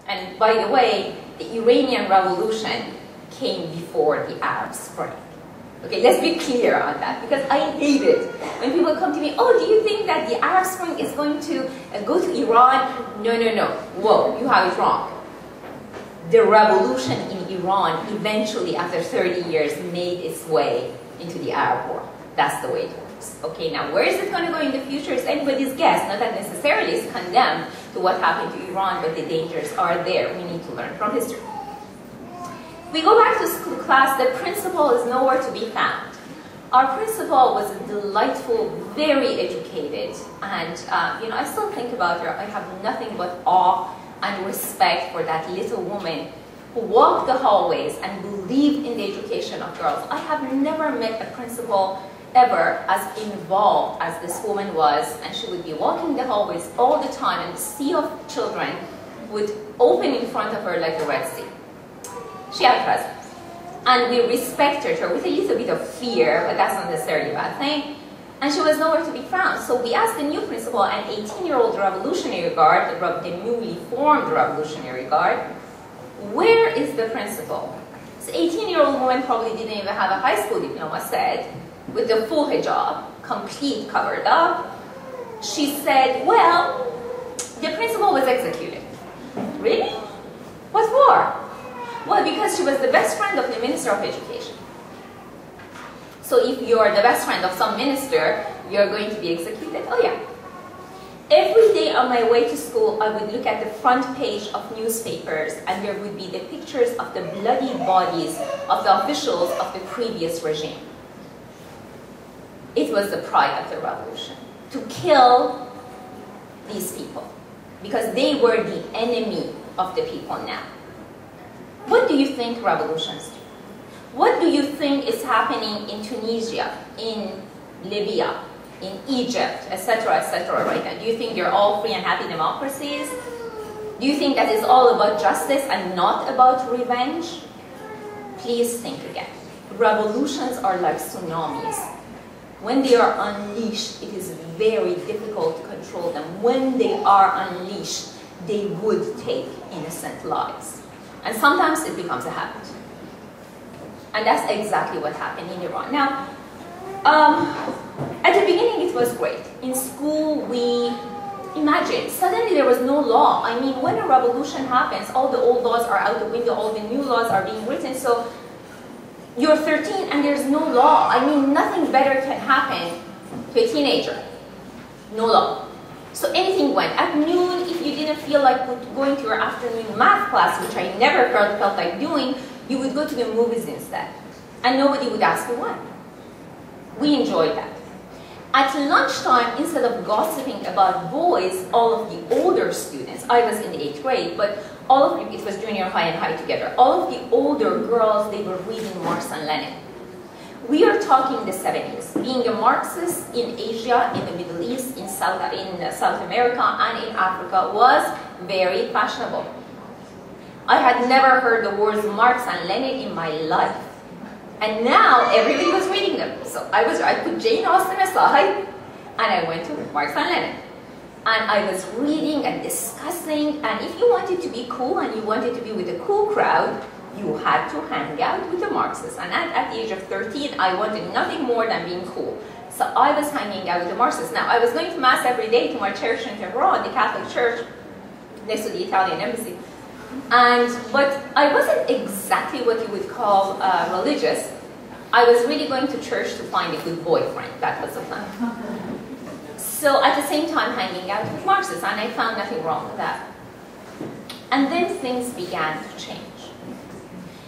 And by the way, the Iranian Revolution came before the Arab Spring. Okay, let's be clear on that, because I hate it when people come to me, oh, do you think that the Arab Spring is going to go to Iran? No, no, no. Whoa, you have it wrong. The revolution in Iran eventually, after 30 years, made its way into the Arab world. That's the way it works. Okay, now where is it going to go in the future is anybody's guess. Not that necessarily is condemned to what happened to Iran, but the dangers are there. We need to learn from history. We go back to school class, the principal is nowhere to be found. Our principal was a delightful, very educated, and you know, I still think about her. I have nothing but awe and respect for that little woman who walked the hallways and believed in the education of girls. I have never met a principal ever as involved as this woman was, and she would be walking the hallways all the time, and the sea of children would open in front of her like the Red Sea. She had presence, and we respected her with a little bit of fear, but that's not necessarily a bad thing, and she was nowhere to be found. So we asked the new principal, an 18-year-old Revolutionary Guard, the newly formed Revolutionary Guard, where is the principal? This 18-year-old woman probably didn't even have a high school diploma, said, with the full hijab, complete covered up. She said, well, the principal was executed. Really? What for? Well, because she was the best friend of the Minister of Education. So if you're the best friend of some minister, you're going to be executed? Oh yeah. Every day on my way to school, I would look at the front page of newspapers, and there would be the pictures of the bloody bodies of the officials of the previous regime. It was the pride of the revolution, to kill these people, because they were the enemy of the people now. What do you think revolutions do? What do you think is happening in Tunisia, in Libya, in Egypt, etc., right now? Do you think they're all free and happy democracies? Do you think that it's all about justice and not about revenge? Please think again. Revolutions are like tsunamis. When they are unleashed, it is very difficult to control them. When they are unleashed, they would take innocent lives. And sometimes it becomes a habit. And that's exactly what happened in Iran. Now, at the beginning it was great. In school, imagine, suddenly there was no law. I mean, when a revolution happens, all the old laws are out the window, all the new laws are being written. So you're 13 and there's no law. I mean, nothing better can happen to a teenager. No law. So anything went. At noon, if you didn't feel like going to your afternoon math class, which I never felt like doing, you would go to the movies instead. And nobody would ask you why. We enjoyed that. At lunchtime, instead of gossiping about boys, all of the older students, I was in the 8th grade, but all of them, it was junior high and high together, all of the older girls, they were reading Marx and Lenin. We are talking the 70s. Being a Marxist in Asia, in the Middle East, in South America, and in Africa was very fashionable. I had never heard the words Marx and Lenin in my life. And now everybody was reading them. So I put Jane Austen aside, and I went to Marx and Lenin. And I was reading and discussing, and if you wanted to be cool and you wanted to be with a cool crowd, you had to hang out with the Marxists. And at the age of 13, I wanted nothing more than being cool. So I was hanging out with the Marxists. Now, I was going to Mass every day to my church in Tehran, the Catholic church, next to the Italian embassy. But I wasn't exactly what you would call religious. I was really going to church to find a good boyfriend. That was the plan. So at the same time, hanging out with Marxists, and I found nothing wrong with that. And then things began to change.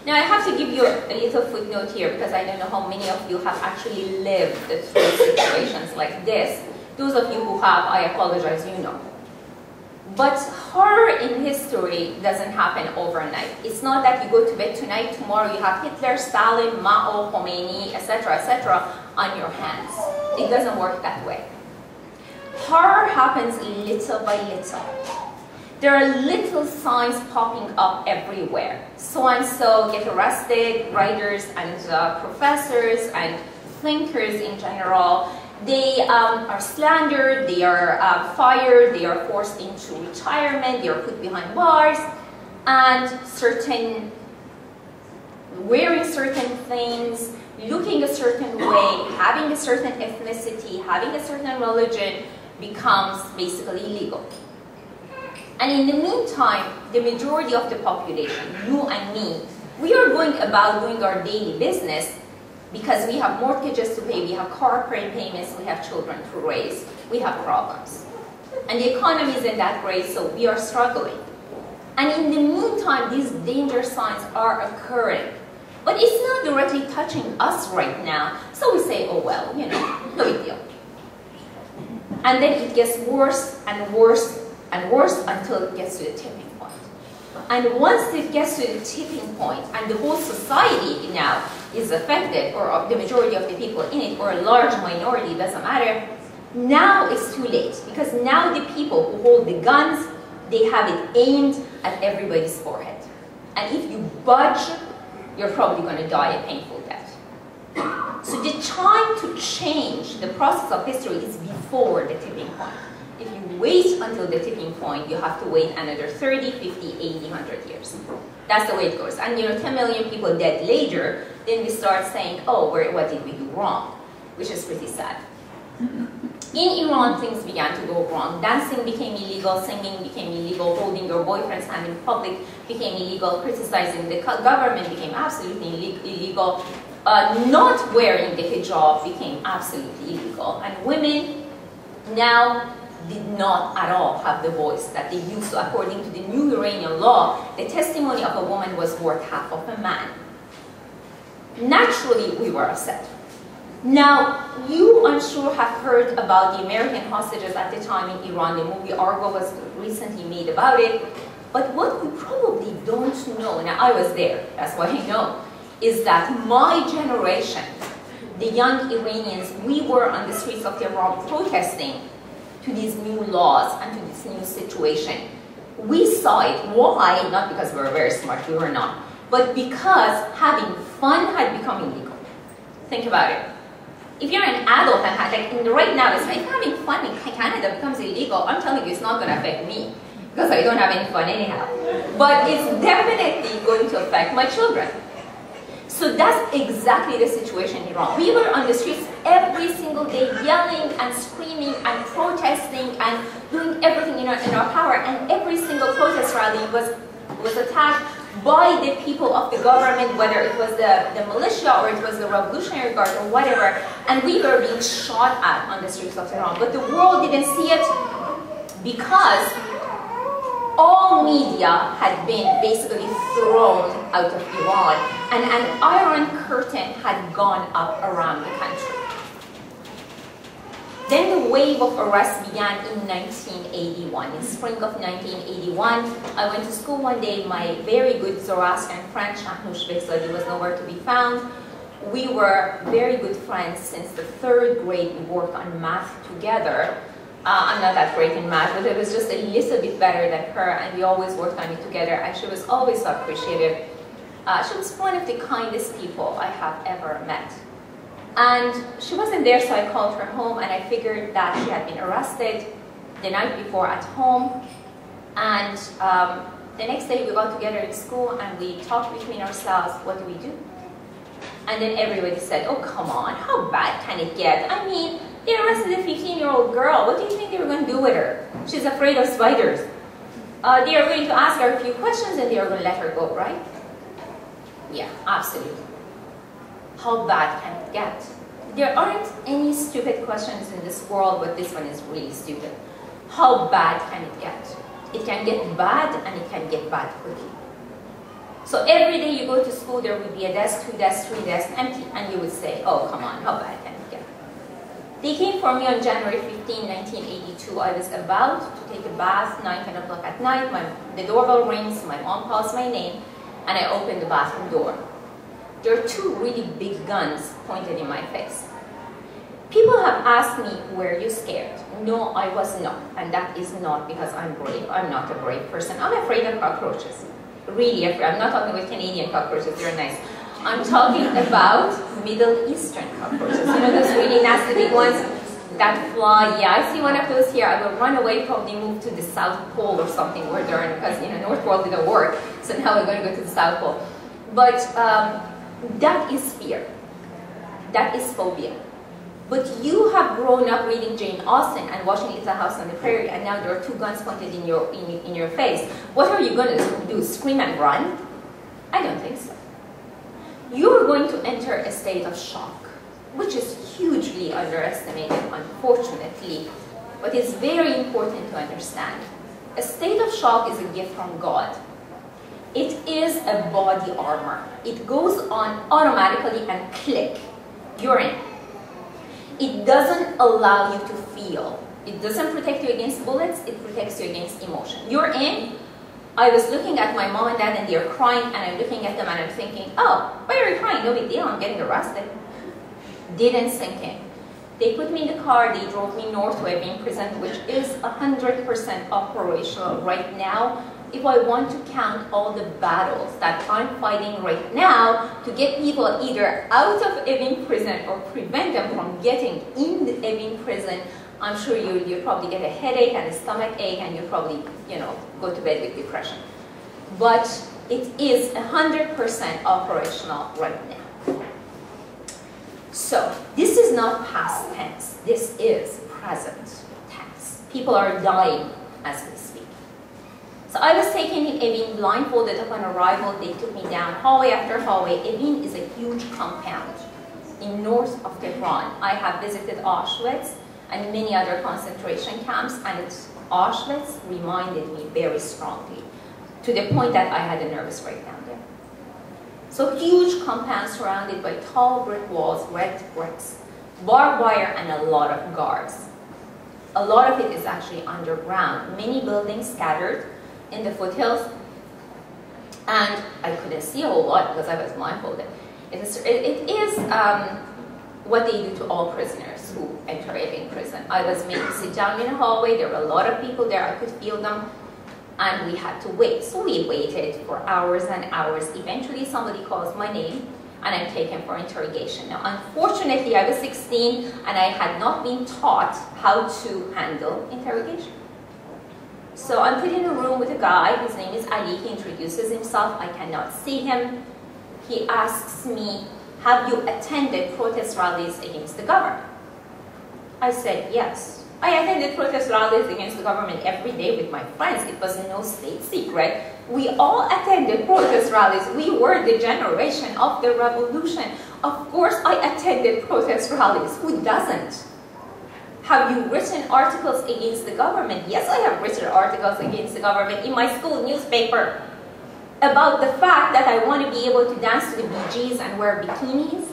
Now, I have to give you a little footnote here, because I don't know how many of you have actually lived through situations like this. Those of you who have, I apologize, you know. But horror in history doesn't happen overnight. It's not that you go to bed tonight, tomorrow you have Hitler, Stalin, Mao, Khomeini, etc., on your hands. It doesn't work that way. Horror happens little by little. There are little signs popping up everywhere. So-and-so get arrested, writers and professors and thinkers in general. They are slandered, they are fired, they are forced into retirement, they are put behind bars. and wearing certain things, looking a certain way, having a certain ethnicity, having a certain religion becomes basically illegal. And in the meantime, the majority of the population, you and me, we are going about doing our daily business because we have mortgages to pay, we have car payments, we have children to raise, we have problems. And the economy isn't that great, so we are struggling. And in the meantime, these danger signs are occurring. But it's not directly touching us right now, so we say, oh well, you know, no big deal. And then it gets worse and worse and worse until it gets to the tipping point. And once it gets to the tipping point, and the whole society now is affected, or the majority of the people in it, or a large minority, doesn't matter, now it's too late. Because now the people who hold the guns, they have it aimed at everybody's forehead. And if you budge, you're probably going to die a painful death. So the time to change the process of history is before the tipping point. If you wait until the tipping point, you have to wait another 30, 50, 80, 100 years. That's the way it goes. And you know, 10 million people dead later, then we start saying, oh, what did we do wrong? Which is pretty sad. In Iran, things began to go wrong. Dancing became illegal, singing became illegal, holding your boyfriend's hand in public became illegal, criticizing the government became absolutely illegal, not wearing the hijab became absolutely illegal, and women now did not at all have the voice that they used to. According to the new Iranian law, the testimony of a woman was worth half of a man. Naturally, we were upset. Now, you, I'm sure, have heard about the American hostages at the time in Iran. The movie Argo was recently made about it. But what we probably don't know, now I was there, that's why I know, is that my generation, the young Iranians, we were on the streets of Tehran protesting to these new laws and to this new situation. We saw it. Why? Not because we were very smart, we were not, but because having fun had become illegal. Think about it. If you're an adult and right now, it's like having fun in Canada becomes illegal, I'm telling you, it's not going to affect me because I don't have any fun anyhow. But it's definitely going to affect my children. So that's exactly the situation in Iran. We were on the streets every single day yelling and screaming and protesting and doing everything in our power, and every single protest rally was attacked by the people of the government, whether it was the militia or it was the Revolutionary Guard or whatever, and we were being shot at on the streets of Tehran. But the world didn't see it because all media had been basically thrown out of Iran, and an iron curtain had gone up around the country. Then the wave of arrests began in 1981. In spring of 1981, I went to school one day. My very good Zoroastrian friend, Shahnush Behzadi, was nowhere to be found. We were very good friends since the 3rd grade. We worked on math together. I'm not that great in math, but it was just a little bit better than her, and we always worked on it together, and she was always so appreciative. She was one of the kindest people I have ever met. And she wasn't there, so I called her home, and I figured that she had been arrested the night before at home. And the next day we got together in school and we talked between ourselves, what do we do? And then everybody said, oh, come on, how bad can it get? I mean, they arrested a 15-year-old girl. What do you think they were going to do with her? She's afraid of spiders. They are going to ask her a few questions and they are going to let her go, right? Yeah, absolutely. How bad can it get? There aren't any stupid questions in this world, but this one is really stupid. How bad can it get? It can get bad, and it can get bad quickly. So every day you go to school, there would be a desk, 2 desks, 3 desks empty, and you would say, oh, come on, how bad can it get? They came for me on January 15, 1982. I was about to take a bath, 9, 10 o'clock at night. The doorbell rings, my mom calls my name, and I open the bathroom door. There are 2 really big guns pointed in my face. People have asked me, were you scared? No, I was not. And that is not because I'm brave. I'm not a brave person. I'm afraid of cockroaches. Really afraid. I'm not talking about Canadian cockroaches. They're nice. I'm talking about Middle Eastern cockroaches. You know those really nasty big ones? That fly, yeah, I see one of those here. I will run away, probably move to the South Pole or something where they're in, because North Pole didn't work. So now we're going to go to the South Pole. But that is fear. That is phobia. But you have grown up reading Jane Austen and watching Little House on the Prairie, and now there are two guns pointed in your face. What are you going to do? Scream and run? I don't think so. You're going to enter a state of shock, which is hugely underestimated, unfortunately, but it's very important to understand. A state of shock is a gift from God. It is a body armor. It goes on automatically and click, you're in. It doesn't allow you to feel. It doesn't protect you against bullets, it protects you against emotion. You're in. I was looking at my mom and dad and they're crying, and I'm looking at them and I'm thinking, oh, why are you crying? No big deal, I'm getting arrested. Didn't sink in. They put me in the car, they drove me north to Evin prison, which is 100% operational right now. If I want to count all the battles that I'm fighting right now to get people either out of Evin prison or prevent them from getting in the Evin prison, I'm sure you'll probably get a headache and a stomach ache, and you'll probably, go to bed with depression. But it is 100% operational right now. So this is not past tense. This is present tense. People are dying as we speak. So I was taken in Evin, blindfolded upon arrival. They took me down hallway after hallway. Evin is a huge compound in north of Tehran. I have visited Auschwitz and many other concentration camps, and Auschwitz reminded me very strongly, to the point that I had a nervous breakdown there. So huge compound surrounded by tall brick walls, red bricks, barbed wire, and a lot of guards. A lot of it is actually underground. Many buildings scattered in the foothills, and I couldn't see a whole lot because I was blindfolded. It is what they do to all prisoners who enter Evin prison. I was made to sit down in a hallway. There were a lot of people there. I could feel them, and we had to wait. So we waited for hours and hours. Eventually, somebody calls my name, and I'm taken for interrogation. Now, unfortunately, I was 16, and I had not been taught how to handle interrogation. So I'm put in a room with a guy. His name is Ali. He introduces himself. I cannot see him. He asks me, have you attended protest rallies against the government? I said, yes. I attended protest rallies against the government every day with my friends. It was no state secret. We all attended protest rallies. We were the generation of the revolution. Of course, I attended protest rallies. Who doesn't? Have you written articles against the government? Yes, I have written articles against the government in my school newspaper about the fact that I want to be able to dance to the Bee Gees and wear bikinis.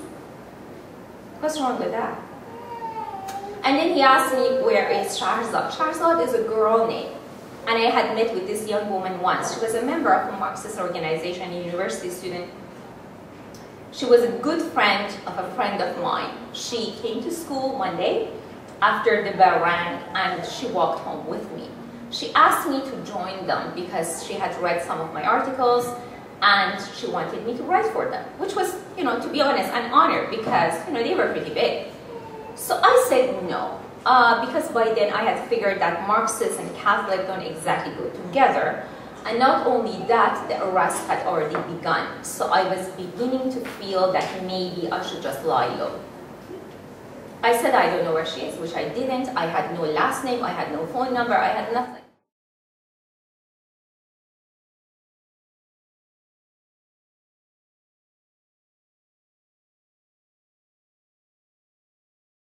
What's wrong with that? And then he asked me, where is Shahrzad? Shahrzad is a girl name. And I had met with this young woman once. She was a member of a Marxist organization, a university student. She was a good friend of a friend of mine. She came to school one day after the bell rang, and she walked home with me. She asked me to join them because she had read some of my articles and she wanted me to write for them, which was, to be honest, an honor because, they were pretty big. So I said no, because by then I had figured that Marxist and Catholic don't exactly go together. And not only that, the arrest had already begun. So I was beginning to feel that maybe I should just lie low. I said I don't know where she is, which I didn't. I had no last name, I had no phone number, I had nothing.